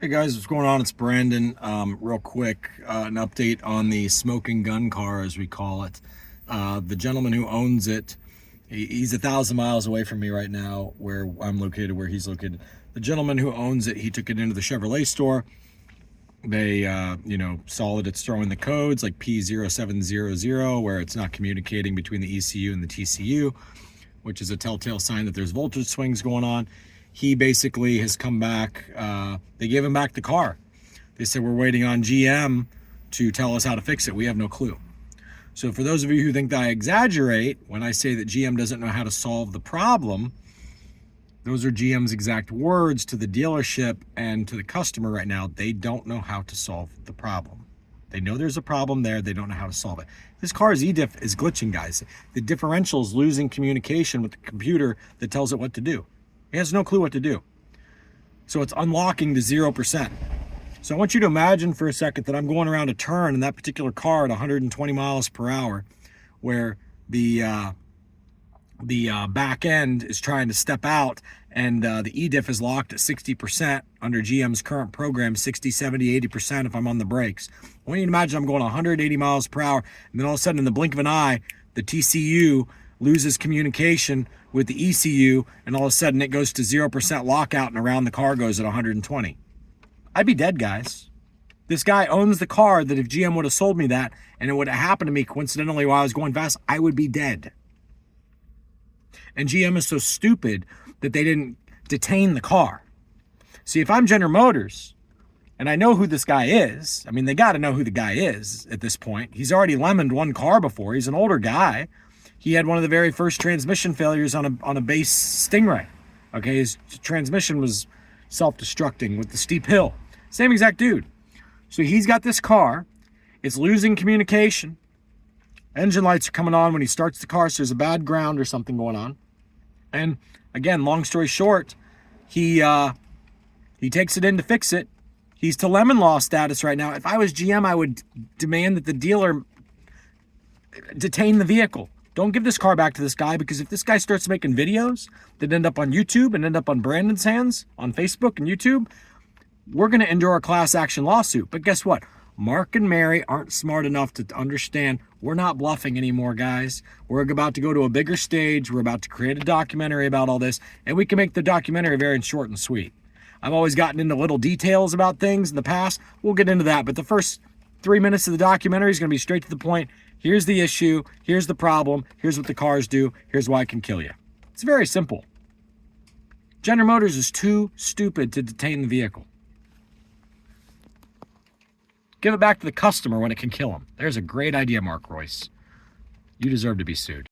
Hey guys, what's going on? It's Brandon. Real quick, an update on the smoking gun car, as we call it. The gentleman who owns it, he's 1,000 miles away from me right now, where I'm located, where he's located. The gentleman who owns it, he took it into the Chevrolet store. They, saw that it's throwing the codes like p0700, where it's not communicating between the ECU and the TCU, which is a telltale sign that there's voltage swings going on. He basically has come back. They gave him back the car. They said, we're waiting on GM to tell us how to fix it. We have no clue. So for those of you who think that I exaggerate when I say that GM doesn't know how to solve the problem, those are GM's exact words to the dealership and to the customer right now. They don't know how to solve the problem. They know there's a problem there. They don't know how to solve it. This car's ediff is glitching, guys. The differential is losing communication with the computer that tells it what to do. It has no clue what to do. So it's unlocking to 0%. So I want you to imagine for a second that I'm going around a turn in that particular car at 120 miles per hour, where the back end is trying to step out, and the ediff is locked at 60% under GM's current program, 60, 70, 80% if I'm on the brakes. I want you to imagine I'm going 180 miles per hour, and then all of a sudden, in the blink of an eye, the TCU loses communication with the ECU, and all of a sudden it goes to 0% lockout, and around the car goes at 120. I'd be dead, guys. This guy owns the car that if GM would have sold me that, and it would have happened to me coincidentally while I was going fast, I would be dead. And GM is so stupid that they didn't detain the car. See, if I'm General Motors, and I know who this guy is, I mean, they got to know who the guy is at this point. He's already lemoned one car before. He's an older guy. He had one of the very first transmission failures on a base Stingray. Okay, his transmission was self-destructing with the steep hill. Same exact dude. So he's got this car. It's losing communication. Engine lights are coming on when he starts the car, so there's a bad ground or something going on. And again, long story short, he takes it in to fix it. He's to lemon law status right now. If I was GM, I would demand that the dealer detain the vehicle. Don't give this car back to this guy, because if this guy starts making videos that end up on YouTube and end up on Brandon's hands on Facebook and YouTube, we're going to endure a class action lawsuit. But guess what? Mark and Mary aren't smart enough to understand we're not bluffing anymore, guys. We're about to go to a bigger stage. We're about to create a documentary about all this, and we can make the documentary very short and sweet. I've always gotten into little details about things in the past. We'll get into that, but the first 3 minutes of the documentary is going to be straight to the point. Here's the issue. Here's the problem. Here's what the cars do. Here's why it can kill you. It's very simple. General Motors is too stupid to detain the vehicle. Give it back to the customer when it can kill him. There's a great idea, Mark Royce. You deserve to be sued.